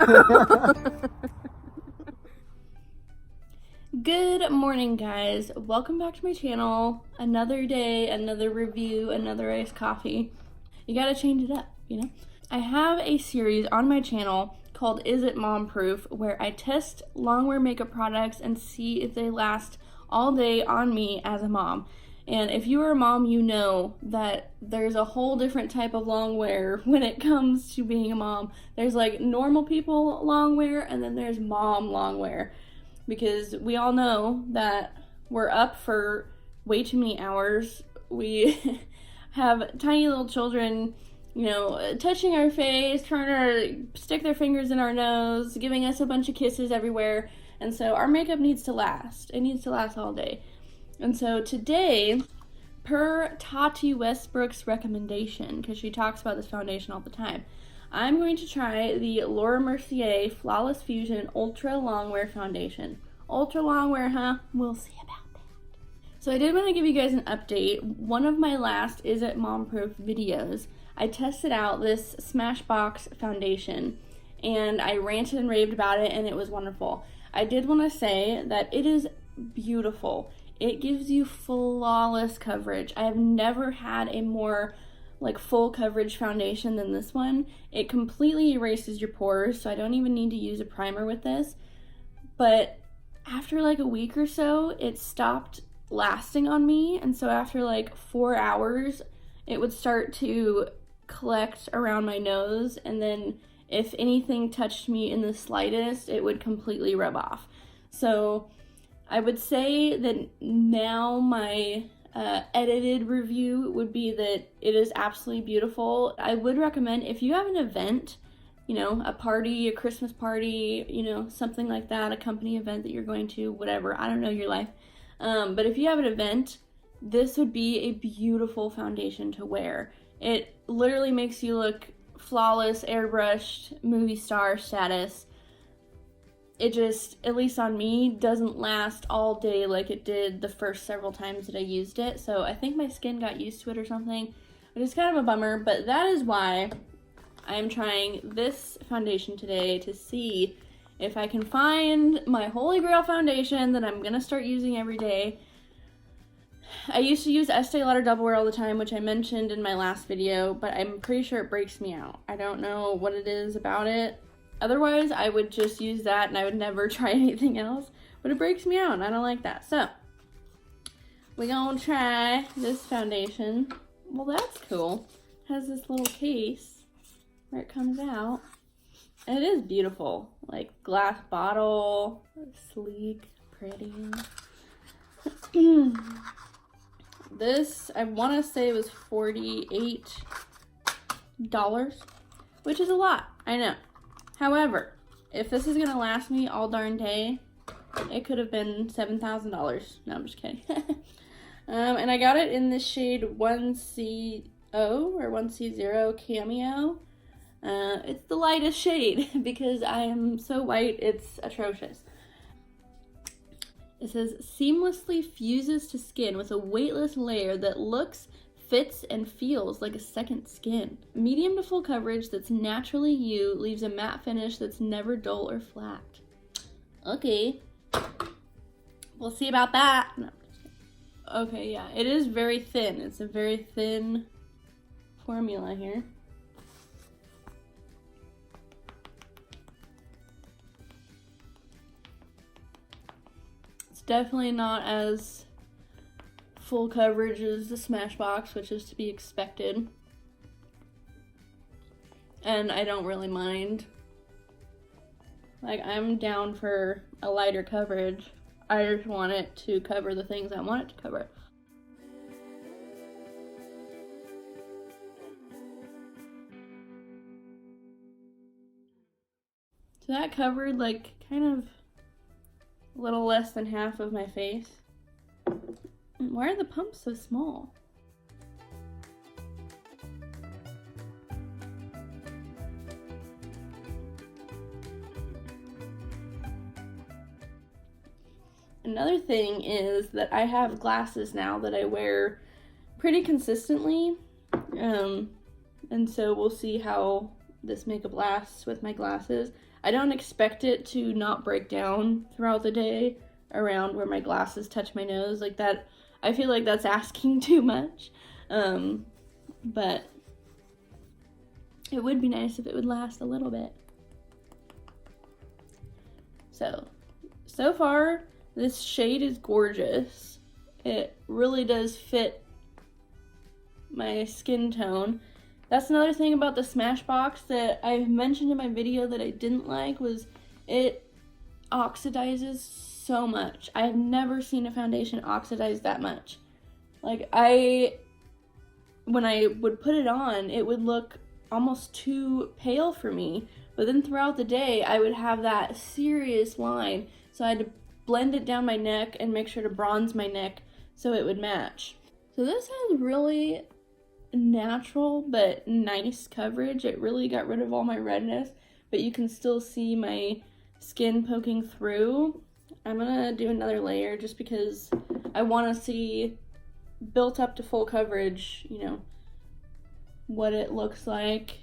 Good morning, guys. Welcome back to my channel. Another day, another review, another iced coffee. You gotta change it up, you know? I have a series on my channel called Is It Mom Proof, where I test longwear makeup products and see if they last all day on me as a mom. And if you are a mom, you know that there's a whole different type of longwear when it comes to being a mom. There's like normal people longwear, and then there's mom longwear. Because we all know that we're up for way too many hours. We have tiny little children, you know, touching our face, trying to stick their fingers in our nose, giving us a bunch of kisses everywhere. And so our makeup needs to last. It needs to last all day. And so today, per Tati Westbrook's recommendation, because she talks about this foundation all the time, I'm going to try the Laura Mercier Flawless Fusion Ultra Longwear Foundation. Ultra Longwear, huh? We'll see about that. So I did want to give you guys an update. One of my last Is It Mom Proof videos, I tested out this Smashbox foundation, and I ranted and raved about it, and it was wonderful. I did want to say that it is beautiful. It gives you flawless coverage. I have never had a more like full coverage foundation than this one. It completely erases your pores, so I don't even need to use a primer with this. But after like a week or so, it stopped lasting on me, and so after like 4 hours, it would start to collect around my nose, and then if anything touched me in the slightest, it would completely rub off. So I would say that now my edited review would be that it is absolutely beautiful. I would recommend, if you have an event, you know, a party, a Christmas party, you know, something like that, a company event that you're going to, whatever, I don't know your life. But if you have an event, this would be a beautiful foundation to wear. It literally makes you look flawless, airbrushed, movie star status. It just, at least on me, doesn't last all day like it did the first several times that I used it. So I think my skin got used to it or something, which is kind of a bummer. But that is why I'm trying this foundation today, to see if I can find my holy grail foundation that I'm going to start using every day. I used to use Estee Lauder Double Wear all the time, which I mentioned in my last video, but I'm pretty sure it breaks me out. I don't know what it is about it. Otherwise, I would just use that and I would never try anything else. But it breaks me out and I don't like that. So, we're gonna try this foundation. Well, that's cool. It has this little case where it comes out. And it is beautiful. Like, glass bottle, sleek, pretty. This, I want to say, was $48, which is a lot, I know. However, if this is going to last me all darn day, it could have been $7,000. No, I'm just kidding. And I got it in the shade 1C0 or 1C0 Cameo. It's the lightest shade because I am so white, it's atrocious. It says, seamlessly fuses to skin with a weightless layer that looks, fits, and feels like a second skin. Medium to full coverage that's naturally you, leaves a matte finish that's never dull or flat. Okay. We'll see about that. No. Okay, yeah, it is very thin. It's a very thin formula here. It's definitely not as full coverage as the Smashbox, which is to be expected. And I don't really mind. Like, I'm down for a lighter coverage. I just want it to cover the things I want it to cover. So that covered like kind of a little less than half of my face. Why are the pumps so small? Another thing is that I have glasses now that I wear pretty consistently, and so we'll see how this makeup lasts with my glasses. I don't expect it to not break down throughout the day around where my glasses touch my nose like that. I feel like that's asking too much, but it would be nice if it would last a little bit. So far, this shade is gorgeous. It really does fit my skin tone. That's another thing about the Smashbox that I mentioned in my video that I didn't like, was it oxidizes so much. I have never seen a foundation oxidize that much. Like, when I would put it on, it would look almost too pale for me, but then throughout the day I would have that serious line, so I had to blend it down my neck and make sure to bronze my neck so it would match. So this has really natural but nice coverage. It really got rid of all my redness, but you can still see my skin poking through. I'm gonna do another layer just because I want to see, built up to full coverage, you know, what it looks like,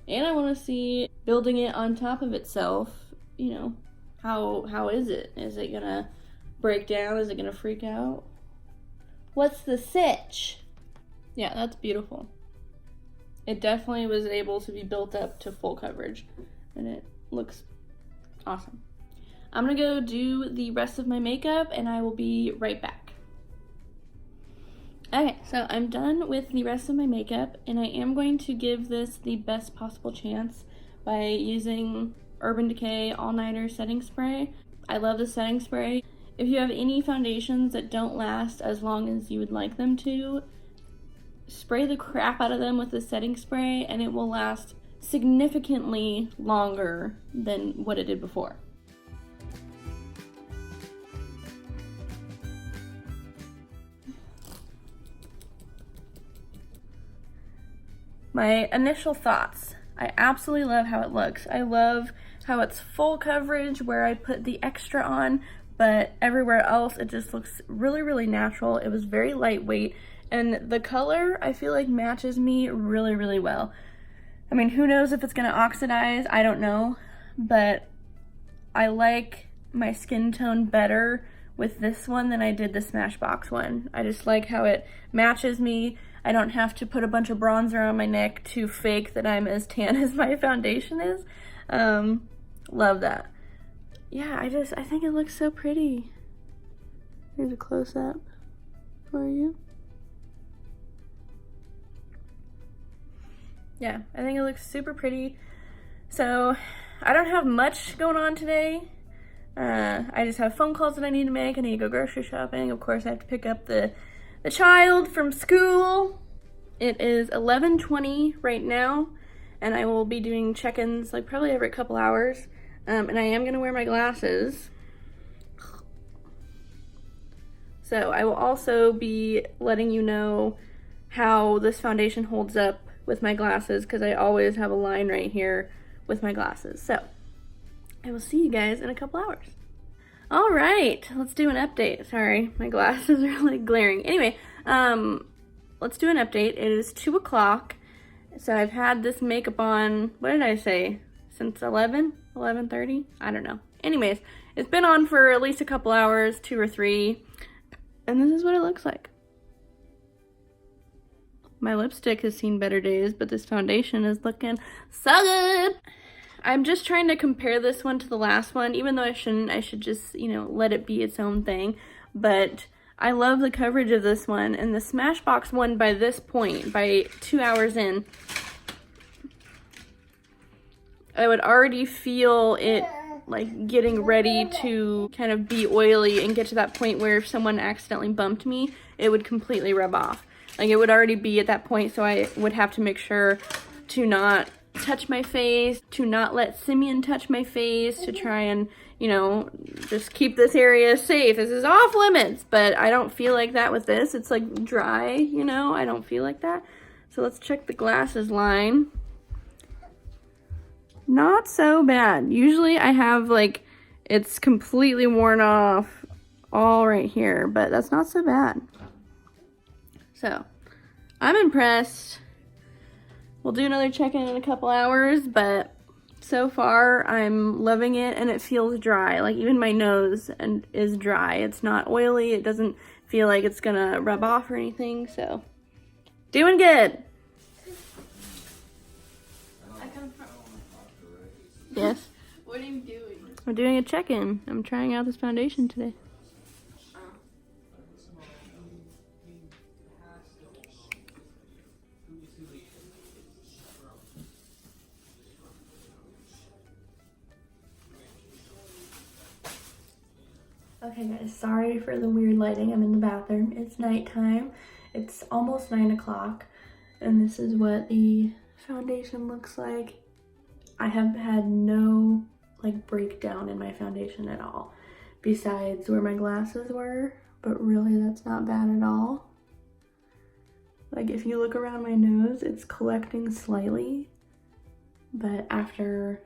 and I want to see building it on top of itself, you know, how is it? Is it gonna break down? Is it gonna freak out? What's the sitch? Yeah, that's beautiful. It definitely was able to be built up to full coverage, and it looks awesome. I'm gonna go do the rest of my makeup and I will be right back. Okay, so I'm done with the rest of my makeup, and I am going to give this the best possible chance by using Urban Decay All Nighter Setting Spray. I love the setting spray. If you have any foundations that don't last as long as you would like them to, spray the crap out of them with the setting spray and it will last significantly longer than what it did before. My initial thoughts. I absolutely love how it looks. I love how it's full coverage where I put the extra on, but everywhere else it just looks really, really natural. It was very lightweight, and the color I feel like matches me really, really well. I mean, who knows if it's gonna oxidize? I don't know, but I like my skin tone better with this one than I did the Smashbox one. I just like how it matches me. I don't have to put a bunch of bronzer on my neck to fake that I'm as tan as my foundation is. Love that. Yeah, I think it looks so pretty. Here's a close-up for you. Yeah, I think it looks super pretty. So, I don't have much going on today. I just have phone calls that I need to make. I need to go grocery shopping. Of course, I have to pick up the child from school. It is 11:20 right now, and I will be doing check-ins like probably every couple hours. And I am gonna wear my glasses. So I will also be letting you know how this foundation holds up with my glasses, because I always have a line right here with my glasses. So I will see you guys in a couple hours. All right, let's do an update. Sorry, my glasses are like glaring. Anyway, let's do an update. It is 2 o'clock. So I've had this makeup on, what did I say? Since 11:30? I don't know. Anyways, it's been on for at least a couple hours, 2 or 3. And this is what it looks like. My lipstick has seen better days, but this foundation is looking so good. I'm just trying to compare this one to the last one, even though I shouldn't. I should just, you know, let it be its own thing. But I love the coverage of this one, and the Smashbox one by this point, by 2 hours in, I would already feel it like getting ready to kind of be oily and get to that point where if someone accidentally bumped me, it would completely rub off. Like, it would already be at that point, so I would have to make sure to not touch my face, to not let Simeon touch my face, to try and, you know, just keep this area safe. This is off limits, but I don't feel like that with this. It's like dry, you know, I don't feel like that. So let's check the glasses line. Not so bad. Usually I have like, it's completely worn off all right here, but that's not so bad. So, I'm impressed. We'll do another check-in in a couple hours, but So far, I'm loving it, and it feels dry. Like, even my nose is dry. It's not oily. It doesn't feel like it's gonna rub off or anything, so doing good. Yes? What are you doing? I'm doing a check-in. I'm trying out this foundation today. Okay guys, sorry for the weird lighting. I'm in the bathroom. It's nighttime. It's almost 9 o'clock, and this is what the foundation looks like. I have had no like breakdown in my foundation at all, besides where my glasses were, but really that's not bad at all. Like, if you look around my nose, it's collecting slightly, but after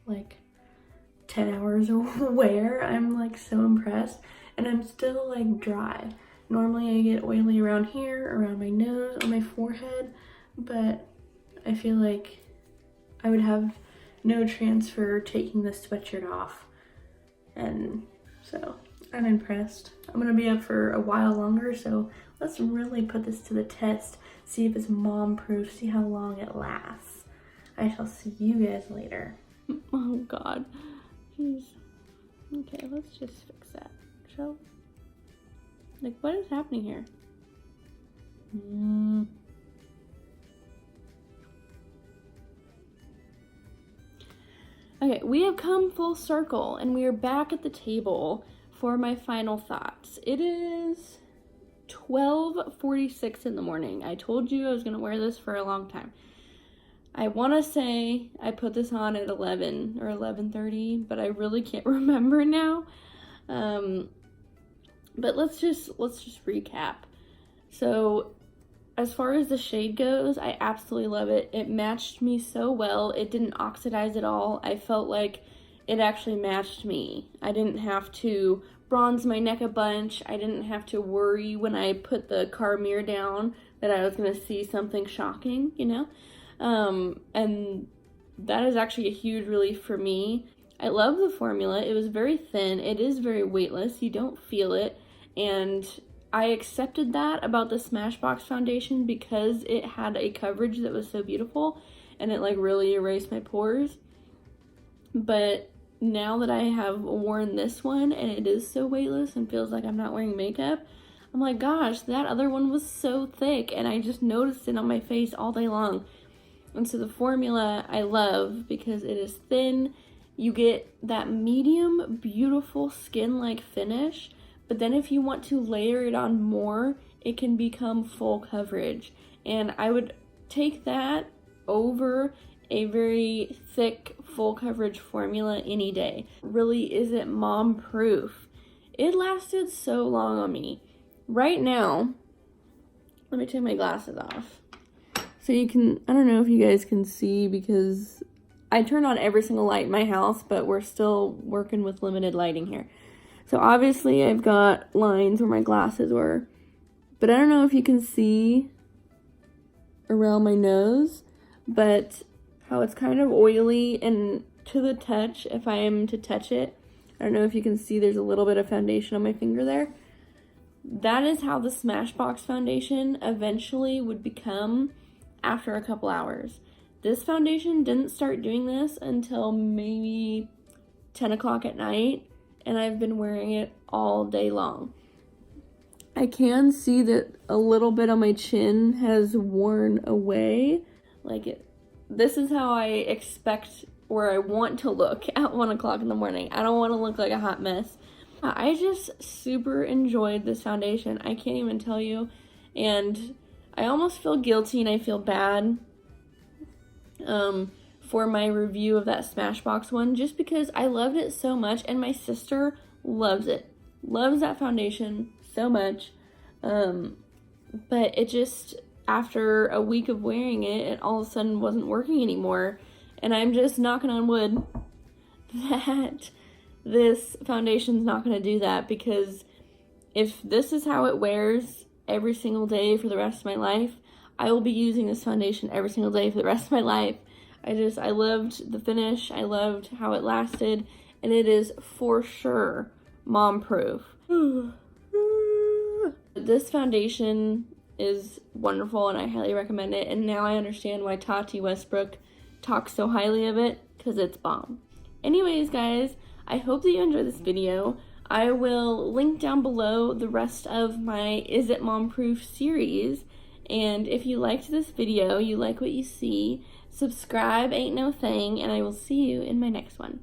like 10 hours of wear, I'm like so impressed, and I'm still like dry. Normally I get oily around here, around my nose, on my forehead, but I feel like I would have no transfer taking this sweatshirt off, and so I'm impressed. I'm gonna be up for a while longer, so let's really put this to the test, see if it's mom-proof, see how long it lasts. I shall see you guys later. Oh God. Jeez. Okay, let's just fix that, shall we? Like, what is happening here? Okay, we have come full circle, and we are back at the table for my final thoughts. It is 12:46 in the morning. I told you I was going to wear this for a long time. I want to say I put this on at 11 or 11:30, but I really can't remember now. But let's just recap. So as far as the shade goes, I absolutely love it. It matched me so well. It didn't oxidize at all. I felt like it actually matched me. I didn't have to bronze my neck a bunch. I didn't have to worry when I put the car mirror down that I was going to see something shocking, you know? And that is actually a huge relief for me. I love the formula. It was very thin. It is very weightless. You don't feel it. And I accepted that about the Smashbox foundation because it had a coverage that was so beautiful, and it like really erased my pores. But now that I have worn this one and it is so weightless and feels like I'm not wearing makeup, I'm like, gosh, that other one was so thick, and I just noticed it on my face all day long. And so the formula I love because it is thin. You get that medium, beautiful skin-like finish, but then if you want to layer it on more, it can become full coverage. And I would take that over a very thick, full coverage formula any day. Really isn't mom-proof. It lasted so long on me. Right now, let me take my glasses off. So you can, I don't know if you guys can see because I turned on every single light in my house, but we're still working with limited lighting here. So obviously I've got lines where my glasses were, but I don't know if you can see around my nose, but how it's kind of oily and to the touch, if I am to touch it, I don't know if you can see there's a little bit of foundation on my finger there. That is how the Smashbox foundation eventually would become after a couple hours. This foundation didn't start doing this until maybe 10 o'clock at night, and I've been wearing it all day long. I can see that a little bit on my chin has worn away. This is how I expect or I want to look at 1 o'clock in the morning. I don't want to look like a hot mess. I just super enjoyed this foundation. I can't even tell you. And I almost feel guilty and I feel bad for my review of that Smashbox one, just because I loved it so much, and my sister loves it. Loves that foundation so much. But it just, after a week of wearing it, it all of a sudden wasn't working anymore. And I'm just knocking on wood that this foundation's not going to do that, because if this is how it wears every single day for the rest of my life, I will be using this foundation every single day for the rest of my life. I loved the finish. I loved how it lasted, and it is for sure mom proof. This foundation is wonderful and I highly recommend it, and now I understand why Tati Westbrook talks so highly of it, because it's bomb. Anyways, guys, I hope that you enjoyed this video. I will link down below the rest of my Is It Mom Proof series, and if you liked this video, you like what you see, subscribe ain't no thing, and I will see you in my next one.